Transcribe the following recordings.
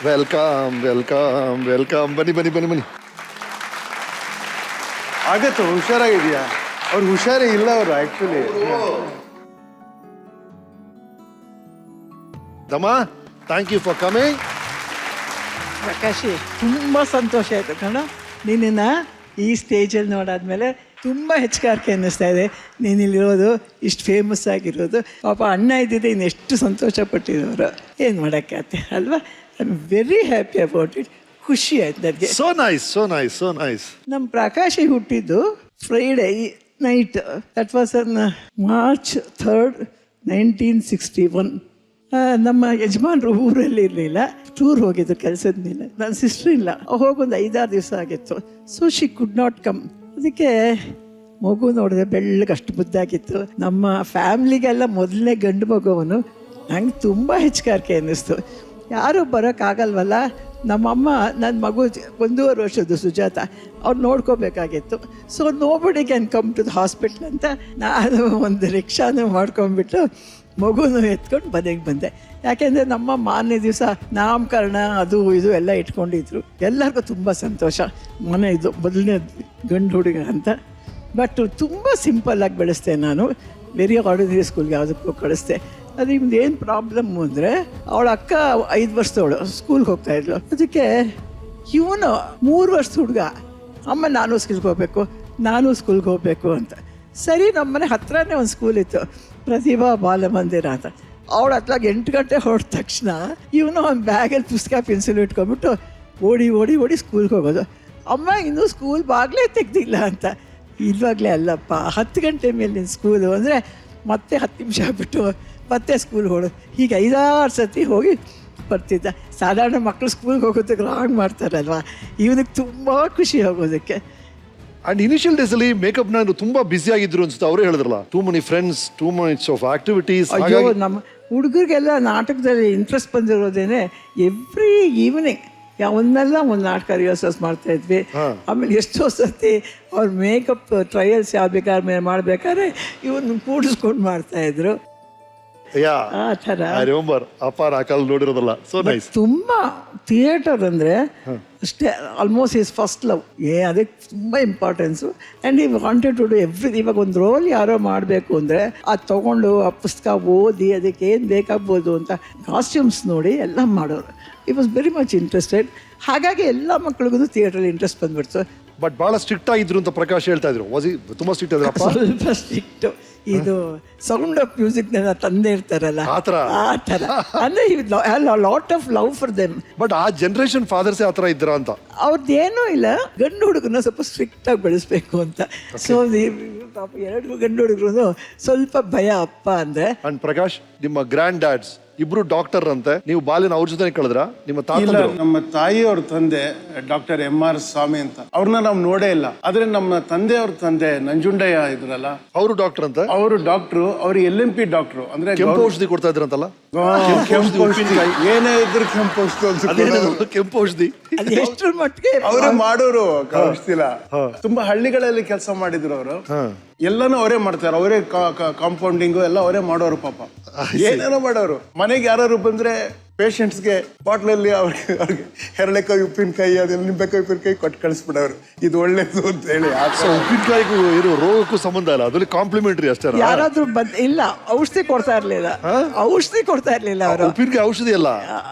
Welcome welcome welcome. ಬನ್ನಿ ಬನ್ನಿ ಬನ್ನಿ ಬನ್ನಿ. ಆಗತ್ತೆ, ಹುಷಾರಾಗಿದೆಯಾ? ಅವ್ರು ಹುಷಾರೇ ಇಲ್ಲ ಅವರು ಆಕ್ಚುಲಿ. ದಮ್ಮ, ಥ್ಯಾಂಕ್ ಯು ಫಾರ್ ಕಮಿಂಗ್. ಪ್ರಕಾಶಿ, ತುಂಬ ಸಂತೋಷ ಆಯಿತು ಕಣ ನಿನ್ನ ಈ ಸ್ಟೇಜಲ್ಲಿ ನೋಡಾದ್ಮೇಲೆ. ತುಂಬ ಹೆಚ್ಚುಗಾರಿಕೆ ಅನ್ನಿಸ್ತಾ ಇದೆ ನೀನಿಲ್ಲಿರೋದು, ಇಷ್ಟು ಫೇಮಸ್ ಆಗಿರೋದು. ಪಾಪ ಅಣ್ಣ ಇದ್ದಿದ್ದೆ ಇನ್ನೆಷ್ಟು ಸಂತೋಷ ಪಟ್ಟಿರೋರು. ಏನು ಮಾಡೋಕ್ಕೆ ಅಲ್ವಾ? I am very happy about it. ಖುಷಿ ಆಯ್ತು ನನಗೆ. So nice, so nice, so nice. ನಮ್ಮ ಪ್ರಕಾಶಿ ಹುಟ್ಟಿದ್ದು Friday night. That was on March 3rd, 1961. ನಮ್ಮ ಯಜಮಾನ್ರು ಊರಲ್ಲಿ ಇರಲಿಲ್ಲ, ಟೂರ್ ಹೋಗಿದ್ದು ಕೆಲಸದ ಮೇಲೆ. ನನ್ನ ಸಿಸ್ಟರ್ ಇಲ್ಲ, ಹೋಗೊಂದು 5-6 ದಿವಸ ಆಗಿತ್ತು. So she could not come. ಅದಕ್ಕೆ ಮಗು ನೋಡಿದೆ, ಬೆಳ್ಳಗಷ್ಟು ಮುದ್ದಾಗಿತ್ತು. ನಮ್ಮ ಫ್ಯಾಮ್ಲಿಗೆಲ್ಲ ಮೊದಲನೇ ಗಂಡು ಮಗುವನು. ನಂಗೆ ತುಂಬ ಹೆಚ್ಚುಗಾರಿಕೆ ಅನ್ನಿಸ್ತು. ಯಾರೂ ಬರೋಕ್ಕಾಗಲ್ವಲ್ಲ, ನಮ್ಮಮ್ಮ ನನ್ನ ಮಗು 1.5 ವರ್ಷದ್ದು ಸುಜಾತ, ಅವ್ರು ನೋಡ್ಕೋಬೇಕಾಗಿತ್ತು. So nobody can come to the hospital ಅಂತ ನಾನು ಒಂದು ರಿಕ್ಷಾನು ಮಾಡ್ಕೊಂಡ್ಬಿಟ್ಟು ಮಗುನೂ ಎತ್ಕೊಂಡು ಮನೆಗೆ ಬಂದೆ. ಯಾಕೆಂದರೆ ನಮ್ಮ ಮಾರನೇ ದಿವಸ ನಾಮಕರಣ ಅದು ಇದು ಎಲ್ಲ ಇಟ್ಕೊಂಡಿದ್ರು. ಎಲ್ಲರಿಗೂ ತುಂಬ ಸಂತೋಷ. ಮನೆ ಇದು ಮೊದಲನೇ ಗಂಡು ಹುಡುಗ ಅಂತ. ಬಟ್ ತುಂಬ ಸಿಂಪಲ್ಲಾಗಿ ಬೆಳೆಸ್ದೆ ನಾನು. ವೆರಿ ಆರ್ಡಿನರಿ ಸ್ಕೂಲ್ಗೆ ಯಾವುದಕ್ಕೂ ಕಳಿಸ್ದೆ. ಅದು ನಿಮ್ದು ಏನು ಪ್ರಾಬ್ಲಮ್ಮು ಅಂದರೆ, ಅವಳ ಅಕ್ಕ 5 ವರ್ಷದವಳು ಸ್ಕೂಲ್ಗೆ ಹೋಗ್ತಾಯಿದ್ಲು. ಅದಕ್ಕೆ ಇವನು 3 ವರ್ಷದ ಹುಡುಗ, ಅಮ್ಮ ನಾನು ಸ್ಕೂಲ್ಗೆ ಹೋಗಬೇಕು ಅಂತ. ಸರಿ, ನಮ್ಮನೆ ಹತ್ರನೇ ಒಂದು ಸ್ಕೂಲ್ ಇತ್ತು, ಪ್ರತಿಭಾ ಬಾಲಮಂದಿರ ಅಂತ. ಅವಳು ಹತ್ಲಾಗ 8 ಗಂಟೆ ಹೊರಟ ತಕ್ಷಣ ಇವನು ಒಂದು ಬ್ಯಾಗಲ್ಲಿ ಪುಸ್ತಕ ಪೆನ್ಸಿಲ್ ಇಟ್ಕೊಂಡ್ಬಿಟ್ಟು ಓಡಿ ಸ್ಕೂಲ್ಗೆ ಹೋಗೋದು. ಅಮ್ಮ ಇನ್ನೂ ಸ್ಕೂಲ್ ಬಾಗಿಲೇ ತೆಗ್ದಿಲ್ಲ ಅಂತ. ಇವಾಗಲೇ ಅಲ್ಲಪ್ಪ, 10 ಗಂಟೆ ಮೇಲೆ ನಿನ್ನ ಸ್ಕೂಲು ಅಂದರೆ ಮತ್ತೆ 10 ನಿಮಿಷ ಬಿಟ್ಟು ಮತ್ತೆ ಸ್ಕೂಲ್ಗೆ ಹೋಗೋದು. ಹೀಗೆ 5-6 ಸತಿ ಹೋಗಿ ಬರ್ತಿದ್ದ. ಸಾಧಾರಣ ಮಕ್ಕಳು ಸ್ಕೂಲ್ಗೆ ಹೋಗೋದಕ್ಕೆ ರಾಂಗ್ ಮಾಡ್ತಾರಲ್ವ, ಇವನಿಗೆ ತುಂಬ ಖುಷಿ ಹೋಗೋದಕ್ಕೆ. ಅಂಡ್ ಇನಿಷಿಯಲ್ ಡೇಸ್ ಅಲ್ಲಿ ಮೇಕಪ್ ನಾನು ತುಂಬಾ ಬ್ಯುಸಿ ಆಗಿದ್ರು ಅನ್ಸುತ್ತೆ. ಅವರೇ ಹೇಳಿದ್ರಲ್ಲ, two money friends, too much of activities. ಅಯ್ಯೋ, ನಮ್ಮ ಹುಡುಗರಿಗೆಲ್ಲ ನಾಟಕದಲ್ಲಿ ಇಂಟ್ರೆಸ್ಟ್ ಬಂದಿರೋದೇನೆ. ಎವ್ರಿ ಈವ್ನಿಂಗ್ ಒಂದೆಲ್ಲ ಒಂದು ನಾಟಕ ರಿಹರ್ಸಲ್ಸ್ ಮಾಡ್ತಾ ಇದ್ವಿ. ಆಮೇಲೆ ಎಷ್ಟೋ ಸತಿ ಅವ್ರ ಮೇಕಪ್ ಟ್ರಯಲ್ಸ್ ಯಾವ ಮಾಡ್ಬೇಕಾದ್ರೆ ಇವನ್ನ ಕೂಡಿಸ್ಕೊಂಡು ಮಾಡ್ತಾಯಿದ್ರು. ಆ ಥರ ಐ ರಿಮೆಂಬರ್ ಅಪಾರ ಆ ಕಾಲ ನೋಡಿರೋದಲ್ಲ. So nice. ತುಂಬ ಥಿಯೇಟರ್ ಅಂದರೆ ಅಷ್ಟೇ ಆಲ್ಮೋಸ್ಟ್ ಈಸ್ ಫಸ್ಟ್ ಲವ್. ಅದಕ್ಕೆ ತುಂಬ ಇಂಪಾರ್ಟೆನ್ಸು. ಆ್ಯಂಡ್ ಈ ವಾಂಟೆಡ್ ಟು ಡೂ ಎವ್ರಿ. ಇವಾಗ ಒಂದು ರೋಲ್ ಯಾರೋ ಮಾಡಬೇಕು ಅಂದರೆ ಅದು ತೊಗೊಂಡು ಆ ಪುಸ್ತಕ ಓದಿ ಅದಕ್ಕೆ ಏನು ಬೇಕಾಗ್ಬೋದು ಅಂತ ಕಾಸ್ಟ್ಯೂಮ್ಸ್ ನೋಡಿ ಎಲ್ಲ ಮಾಡೋರು. It was very much interested. ಹಾಗಾಗಿ ಎಲ್ಲ ಮಕ್ಳಿಗೂ ಥಿಯೇಟ್ರಲ್ಲಿ ಇಂಟ್ರೆಸ್ಟ್ ಬಂದ್ಬಿಡ್ತು. ಬಟ್ ಭಾಳ ಸ್ಟ್ರಿಕ್ಟ್ ಆಗಿದ್ರು ಅಂತ ಪ್ರಕಾಶ್ ಹೇಳ್ತಾ ಇದ್ರು. ತುಂಬ ಸ್ಟ್ರಿಕ್ಟ್ ಇದ್ರಪ್ಪ? ಸ್ವಲ್ಪ ಸ್ಟ್ರಿಕ್ಟು. ಇದು ಸೌಂಡ್ ಆಫ್ ಮ್ಯೂಸಿಕ್ ತಂದೆ ಇರ್ತಾರಲ್ಲ, ಆ ಥರ. ಅಂದರೆ lot of love for them. But ಆ ಜನರೇಷನ್ ಫಾದರ್ಸೇ ಆ ಥರ ಇದ್ರ ಅಂತ. ಅವ್ರದ್ದೇನೂ ಇಲ್ಲ, ಗಂಡು ಹುಡುಗನ ಸ್ವಲ್ಪ ಸ್ಟ್ರಿಕ್ಟಾಗಿ ಬೆಳೆಸ್ಬೇಕು ಅಂತ. ಸೊ ಪಾಪ 2 ಗಂಡು ಹುಡುಗರು ಸ್ವಲ್ಪ ಭಯ ಅಪ್ಪ ಅಂದರೆ. ಅಂಡ್ ಪ್ರಕಾಶ್, ನಿಮ್ಮ ಗ್ರ್ಯಾಂಡ್ ಡ್ಯಾಡ್ಸ್ ಇಬ್ರು ಡಾಕ್ಟರ್ ಅಂತೆ. ನೀವು ಬಾಲ್ಯನ ಅವ್ರ ಜೊತೆ ಕಳೆದ್ರ? ನಿಮ್ಮ ತಾತ? ನಮ್ಮ ತಾಯಿಯವ್ರ ತಂದೆ ಡಾಕ್ಟರ್ MR ಸ್ವಾಮಿ ಅಂತ. ಅವ್ರನ್ನ ನಾವು ನೋಡೇ ಇಲ್ಲ. ಆದ್ರೆ ನಮ್ಮ ತಂದೆಯವ್ರ ತಂದೆ ನಂಜುಂಡಯ್ಯ ಇದ್ರಲ್ಲ, ಅವರು ಡಾಕ್ಟರ್ ಅಂತ. ಅವರು ಡಾಕ್ಟ್ರು. ಅವ್ರು LMP ಡಾಕ್ಟ್ರು. ಅಂದ್ರೆ ಕೆಂಪು ಔಷಧಿ ಕೊಡ್ತಾ ಇದ್ರಂತಲ್ಲ? ಏನೇ ಇದ್ರು ಕೆಂಪು ಔಷಧಿ, ಕೆಂಪು ಔಷಧಿ ಎಷ್ಟರ ಮಟ್ಟಿಗೆ ಅವರೇ ಮಾಡೋರು. ಔಷಧಿಲ ತುಂಬಾ ಹಳ್ಳಿಗಳಲ್ಲಿ ಕೆಲಸ ಮಾಡಿದ್ರು ಅವರು. ಎಲ್ಲಾನು ಅವರೇ ಮಾಡ್ತಾರೆ. ಅವರೇ ಕಾಂಪೌಂಡಿಂಗು ಎಲ್ಲ ಅವರೇ ಮಾಡೋರು. ಪಾಪ ಏನೇನೋ ಮಾಡೋರು. ಮನೆಗೆ ಯಾರು ಬಂದ್ರೆ ಪೇಷಂಟ್ಸ್ಗೆ ಬಾಟ್ಲಲ್ಲಿ ಅವ್ರಿಗೆ ಹೆರಳೆಕಾಯಿ ಉಪ್ಪಿನಕಾಯಿ ಅದೆಲ್ಲ ನಿಂಬೆಕಾಯಿ ಉಪ್ಪಿನಕಾಯಿ ಕೊಟ್ಟು ಕಳಿಸ್ಬಿಡೋರು. ಇದು ಒಳ್ಳೇದು ಅಂತ ಹೇಳಿ. ಉಪ್ಪಿನಕಾಯಿಗೂ ಇರೋ ರೋಗಕ್ಕೂ ಸಂಬಂಧ ಇಲ್ಲ, ಅದ್ರಲ್ಲಿ ಕಾಂಪ್ಲಿಮೆಂಟರಿ ಅಷ್ಟೇ. ಯಾರಾದ್ರೂ ಇಲ್ಲ, ಔಷಧಿ ಕೊಡ್ತಾ ಇರ್ಲಿಲ್ಲ ಅವರು. ಉಪ್ಪಿನಕಾಯಿ ಔಷಧಿ ಅಲ್ಲ,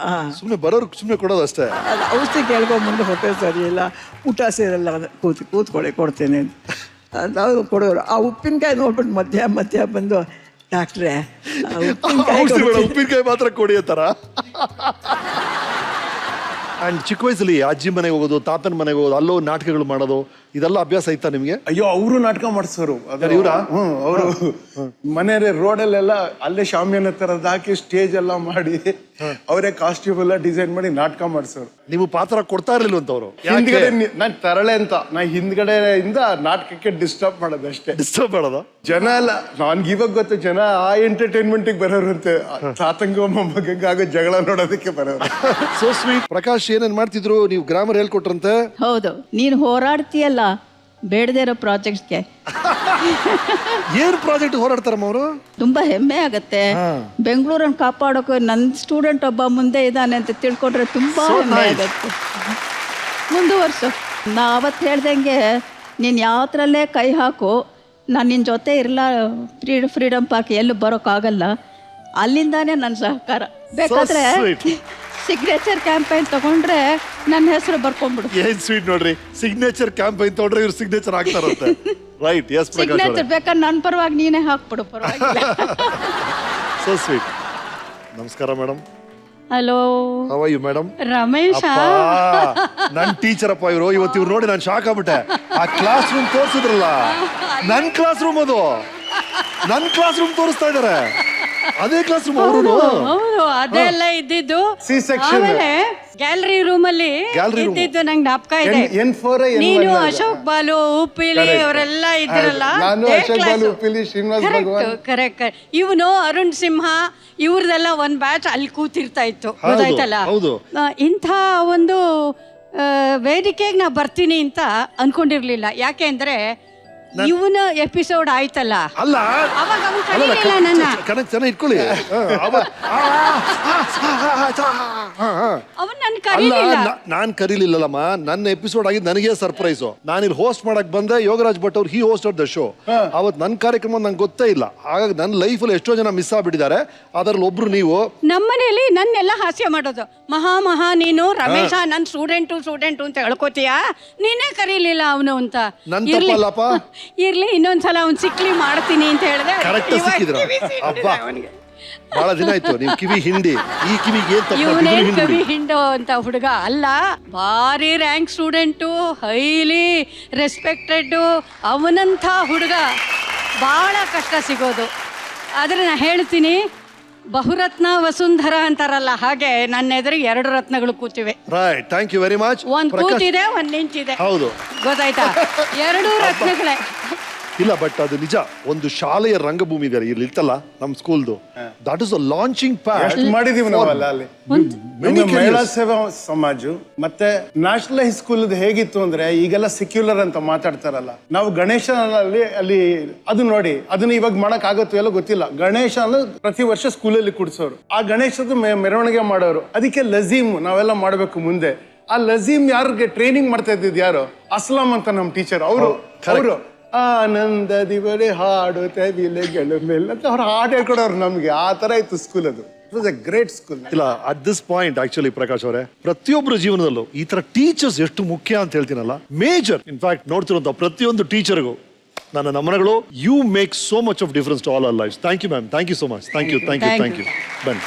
ಸುಮ್ಮನೆ ಬರೋರು ಸುಮ್ಮನೆ ಕೊಡೋದು ಅಷ್ಟೇ. ಔಷಧಿ ಕೇಳ್ಕೊಂಡ್ ಮುಂದೆ ಹೊಟ್ಟೆ ಸರಿ ಇಲ್ಲ, ಊಟ ಸೇರಲ್ಲ, ಕೂತ್ಕೊಳ್ಳಿ ಕೊಡ್ತೇನೆ ಅಂತ ಕೊಡೋರು. ಆ ಉಪ್ಪಿನಕಾಯಿ ನೋಡ್ಬಿಟ್ಟು ಮಧ್ಯ ಬಂದು, ಡಾಕ್ಟ್ರೇ ಉಪ್ಪಿನಕಾಯಿ ಮಾತ್ರ ಕೊಡಿ ಅಂತಾರ. ಅಂಡ್ ಚಿಕ್ಕ ವಯಸ್ಸಲ್ಲಿ ಅಜ್ಜಿ ಮನೆಗೆ ಹೋಗೋದು, ತಾತನ ಮನೆಗೆ ಹೋಗೋದು, ಅಲ್ಲೋ ನಾಟಕಗಳು ಮಾಡೋದು, ಇದೆಲ್ಲ ಅಭ್ಯಾಸ ಐತಾ ನಿಮ್ಗೆ? ಅಯ್ಯೋ, ಅವರು ನಾಟಕ ಮಾಡಿಸೋರು. ಇವ್ರ ಅವರು ಮನೆ ರೋಡಲ್ಲೆಲ್ಲ ಅಲ್ಲೇ ಶಾಮಿಯಾನ ತರದ್ ಹಾಕಿ ಸ್ಟೇಜ್ ಎಲ್ಲ ಮಾಡಿ ಅವರೇ ಕಾಸ್ಟ್ಯೂಮ್ ಎಲ್ಲ ಡಿಸೈನ್ ಮಾಡಿ ನಾಟಕ ಮಾಡಿಸೋರು. ನೀವು ಪಾತ್ರ ಕೊಡ್ತಾ ಇರ್ಲಿಲ್ಲ ಅಂತ ಅವರು? ಹಿಂದ್ಗಡೆ ನಾನ್ ತರಳೆ ಅಂತ ನಾ ಹಿಂದ್ಗಡೆಯಿಂದ ನಾಟಕಕ್ಕೆ ಡಿಸ್ಟರ್ಬ್ ಮಾಡೋದು ಅಷ್ಟೇ. ಡಿಸ್ಟರ್ಬ್ ಮಾಡೋದು ಜನ ಎಲ್ಲ. ನನ್ಗೆ ಇವಾಗ ಗೊತ್ತು, ಜನ ಆ ಎಂಟರ್ಟೈನ್ಮೆಂಟ್ಗೆ ಬರೋರು ಅಂತೆ. ತಾತಂಗ ಮೊಮ್ಮಗಂಗ ಆಗೋ ಜಗಳ ನೋಡೋದಕ್ಕೆ ಬರೋರು. So sweet. ಪ್ರಕಾಶ್ ಏನೇನ್ ಮಾಡ್ತಿದ್ರು? ನೀವು ಗ್ರಾಮರ್ ಹೇಳ್ಕೊಟ್ರಂತೆ. ಹೌದು, ನೀನು ಹೋರಾಡ್ತೀಯಲ್ಲ ಬೇಡದೇ ಇರೋ ಪ್ರಾಜೆಕ್ಟ್ಸ್ಗೆ ಏನ್ ಪ್ರಾಜೆಕ್ಟ್ ಹೋರಾಡ್ತಾರಮ್ಮ ಅವರು? ತುಂಬ ಹೆಮ್ಮೆ ಆಗುತ್ತೆ. ಬೆಂಗಳೂರನ್ನು ಕಾಪಾಡೋಕೆ ನನ್ನ ಸ್ಟೂಡೆಂಟ್ ಒಬ್ಬ ಮುಂದೆ ಇದ್ದಾನೆ ಅಂತ ತಿಳ್ಕೊಂಡ್ರೆ ತುಂಬ ಹೆಮ್ಮೆ ಆಗುತ್ತೆ. ಮುಂದುವರ್ಸು. ನಾ ಅವತ್ತು ಹೇಳ್ದಂಗೆ ನೀನು ಯಾವ್ದ್ರಲ್ಲೇ ಕೈ ಹಾಕು, ನಾನು ನಿನ್ನ ಜೊತೆ ಇರಲ್ಲ, ಫ್ರೀಡಮ್ ಪಾರ್ಕ್ ಎಲ್ಲೂ ಬರೋಕ್ಕಾಗಲ್ಲ, ಅಲ್ಲಿಂದಾನೇ ನನ್ನ ಸಹಕಾರ. ಬೇಕಾದ್ರೆ ಸಿಗ್ನೇಚರ್ ಕ್ಯಾಂಪೈನ್ ತಗೊಂಡ್ರೆ ನನ್ನ ಹೆಸರು ಬರ್ಕೊಂಡ್ಬಿಡು. ಏನ್ ಸ್ವೀಟ್ ನೋಡ್ರಿ, ಸಿಗ್ನೇಚರ್ ಕ್ಯಾಂಪೈನ್ ತಗೊಂಡ್ರೆ ಇವ್ರು ಸಿಗ್ನೇಚರ್ ಆಗ್ತಾರಂತೆ. ರೈಟ್, ಎಸ್ ಪ್ರಕಾಶ್ ಅವರೇ. ಸಿಗ್ನೇಚರ್ ಬೇಕಾದ್ರೆ ನನ್ನ ಪರವಾಗಿ ನೀನೇ ಹಾಕ್ಬಿಡು, ಪರವಾಗಿಲ್ಲ. So sweet. ನಮಸ್ಕಾರ madam. Hello, how are you madam? Ramesh. ನನ್ ಟೀಚರ್ ಅಪ್ಪ ಇವರು. ಇವತ್ತು ಇವ್ರು ನೋಡಿ ನಾನು ಶಾಕ್ ಆಗ್ಬಿಟ್ಟೆ. ಆ ಕ್ಲಾಸ್ ರೂಮ್ ತೋರಿಸಿದ್ರಲ್ಲ, ನನ್ ಕ್ಲಾಸ್ ರೂಮ್ ಅದು. ನನ್ ಕ್ಲಾಸ್ ರೂಮ್ ತೋರಿಸ್ತಾ ಇದಾರೆ. ಅದೇ ಕ್ಲಾಸ್ ರೂಮ್ ಅವರು. ಹೌದು, ಅದೆಲ್ಲ ಇದ್ದಿದ್ದು C-section. ಆಮೇಲೆ ಗ್ಯಾಲರಿ ರೂಮ್ ಅಲ್ಲಿ ಇದ್ದಿದ್ದು ನಂಗೆ ಜ್ಞಾಪಕ ಇದೆ. N4 ನೀನು ಅಶೋಕ್ ಬಾಲು, ಉಪ್ಪಿಲಿ ಅವರೆಲ್ಲ ಇದ್ರಲ್ಲ. ನಾನು ಅಶೋಕ್ ಬಾಲು, ಉಪ್ಪಿಲಿ, ಶ್ರೀನಿವಾಸ್ ಭಗವಾನ್. ಕರೆಕ್ಟ್. ಇವನು ಅರುಣ್ ಸಿಂಹ ಇವ್ರದೆಲ್ಲ ಒಂದ್ ಬ್ಯಾಚ್ ಅಲ್ಲಿ ಕೂತಿರ್ತಾ ಇತ್ತು, ಗೊತ್ತಾಯ್ತಲ್ಲ. ಹೌದು. ಇಂಥ ಒಂದು ವೇದಿಕೆಗೆ ನಾ ಬರ್ತೀನಿ ಅಂತ ಅನ್ಕೊಂಡಿರ್ಲಿಲ್ಲ. ಯಾಕೆ ಅಂದ್ರೆ ಇವನ ಎಪಿಸೋಡ್ ಆಯ್ತಲ್ಲ, ಅಲ್ಲ ಅವಾಗ ಅವ್ನು ಕರೀಲಿಲ್ಲ ನನ್ನ. ಕನೆಕ್ಟ್ ಚೆನ್ನಾಗಿ ಇಟ್ಕೊಳ್ಳಿ. ಅವನ್ ನನ್ ಅಲ್ಲ, ಕರೀಲಿಲ್ಲ. ನಾನ್ ಕರೀಲಿಲ್ಲಮ್ಮ. ನನ್ನ ಎಪಿಸೋಡ್ ಆಗಿದ್ದು ನನಗೆ ಸರ್ಪ್ರೈಸು. ನಾನು ಇಲ್ಲಿ ಹೋಸ್ಟ್ ಮಾಡಕ್ ಬಂದೆ. ಯೋಗರಾಜ್ ಭಟ್ ಅವ್ರು ಹೋಸ್ಟ್ ದ ಶೋ. ಅವತ್ತು ನನ್ನ ಕಾರ್ಯಕ್ರಮ ನಂಗೆ ಗೊತ್ತೇ ಇಲ್ಲ. ಹಾಗಾಗಿ ನನ್ನ ಲೈಫಲ್ಲಿ ಎಷ್ಟೋ ಜನ ಮಿಸ್ ಆಗ್ಬಿಟ್ಟಿದ್ದಾರೆ. ಅದರಲ್ಲಿ ಒಬ್ರು ನೀವು. ನಮ್ಮನೇಲಿ ನನ್ನೆಲ್ಲ ಹಾಸ್ಯ ಮಾಡೋದು. ಮಹಾ ನೀನು ರಮೇಶ ನನ್ನ ಸ್ಟೂಡೆಂಟು ಅಂತ ಹೇಳ್ಕೊತೀಯಾ, ನೀನೇ ಕರೀಲಿಲ್ಲ ಅವನು ಅಂತ. ನನ್ ತಪ್ಪಲ್ಲಪ್ಪ. ಇರ್ಲಿ, ಇನ್ನೊಂದ್ಸಲ ಅವ್ನು ಸಿಕ್ಲಿ ಮಾಡ್ತೀನಿ ಅಂತ ಹೇಳಿದೆ. ಕರೆಕ್ಟ್ ಸಿಕ್ಕಿದ್ರ? ಅಬ್ಬಾ, ಬಹಳ ದಿನ ಆಯ್ತು. ನೀವು ಕಿವಿ ಹಿಂಡಿ, ಈ ಕಿವಿಗೆ ಏನ್ ಇವನೇ ತಪ್ಪ? ಕವಿ ಹಿಂಡೋ ಅಂತ ಹುಡುಗ ಅಲ್ಲ, ಭಾರಿ ರ್ಯಾಂಕ್ ಸ್ಟೂಡೆಂಟು, ಹೈಲಿ ರೆಸ್ಪೆಕ್ಟೆಡ್. ಅವನಂಥ ಹುಡುಗ ಭಾಳ ಕಷ್ಟ ಸಿಗೋದು. ಆದರೆ ನಾನು ಹೇಳ್ತೀನಿ, ಬಹುರತ್ನ ವಸುಂಧರ ಅಂತಾರಲ್ಲ, ಹಾಗೆ ನನ್ನ ಎದುರಿಗೆ 2 ರತ್ನಗಳು ಕೂತಿವೆ. Right, thank you very much. ಒಂದ್ ಕೂತಿದೆ, ಒಂದ್ ನಿಂತಿದೆ. ಹೌದು, ಗೊತ್ತಾಯ್ತಾ? 2 ರತ್ನಗಳೇ. ಇಲ್ಲ, ಬಟ್ ಅದು ನಿಜ. ಒಂದು ಶಾಲೆಯ ರಂಗಭೂಮಿ ಇದೆ ಇಲ್ಲಿ ಇರ್ತಲ್ಲ, ನಮ್ ಸ್ಕೂಲ್ದು. That is a launching pad. ಎಷ್ಟು ಮಾಡಿದೀವಿ ನಾವಲ್ಲ ಅಲ್ಲಿ. ನಮ್ಮ ಮಹಿಳಾ ಸೇವಾ ಸಮಾಜ ಮತ್ತೆ ನ್ಯಾಷನಲ್ ಹೈಸ್ಕೂಲ್ ಹೇಗಿತ್ತು ಅಂದ್ರೆ, ಈಗೆಲ್ಲ ಸೆಕ್ಯುಲರ್ ಅಂತ ಮಾತಾಡ್ತಾರಲ್ಲ, ನಾವು ಗಣೇಶನಲ್ಲಿ ಅಲ್ಲಿ ಅದು ನೋಡಿ, ಅದನ್ನ ಇವಾಗ ಮಾಡಕ್ ಆಗತ್ತೋ ಎಲ್ಲೋ ಗೊತ್ತಿಲ್ಲ. ಗಣೇಶನ ಪ್ರತಿ ವರ್ಷ ಸ್ಕೂಲಲ್ಲಿ ಕೂಡ್ಸೋರು. ಆ ಗಣೇಶದ ಮೆರವಣಿಗೆ ಮಾಡೋರು. ಅದಕ್ಕೆ ಲಜೀಮ್ ನಾವೆಲ್ಲ ಮಾಡ್ಬೇಕು ಮುಂದೆ. ಆ ಲಜೀಮ್ ಯಾರಿಗೆ ಟ್ರೈನಿಂಗ್ ಮಾಡ್ತಾ ಇದ್ದಿದ್ದು ಯಾರು? ಅಸ್ಲಾಂ ಅಂತ ನಮ್ಮ ಟೀಚರ್. ಅವರು ಆನಂದದಿ ಬರೀ ಹಾಡುತ್ತೆ ವಿಲೆಗಳು ಮೇಲೆ ಅಂತ ಅವ್ರು ಹಾಡು ಹೇಳ್ಕೊಡೋರು ನಮ್ಗೆ. ಆ ತರ ಇತ್ತು ಸ್ಕೂಲ್. ಅದು it was a great school. ಇಲ್ಲ, at this point actually Prakash ಅವರೇ, ಪ್ರತಿಯೊಬ್ಬರ ಜೀವನದಲ್ಲೂ ಈ ತರ ಟೀಚರ್ಸ್ ಎಷ್ಟು ಮುಖ್ಯ ಅಂತ ಹೇಳ್ತೀನಲ್ಲ, ಮೇಜರ್. ಇನ್ಫ್ಯಾಕ್ಟ್ ನೋಡ್ತಿರುವಂತ ಪ್ರತಿಯೊಂದು ಟೀಚರ್ಗೂ ನನ್ನ ನಮನಗಳು. You make so much of difference to all our lives. Thank you ma'am, thank you so much. Thank you. ಬನ್ನಿ.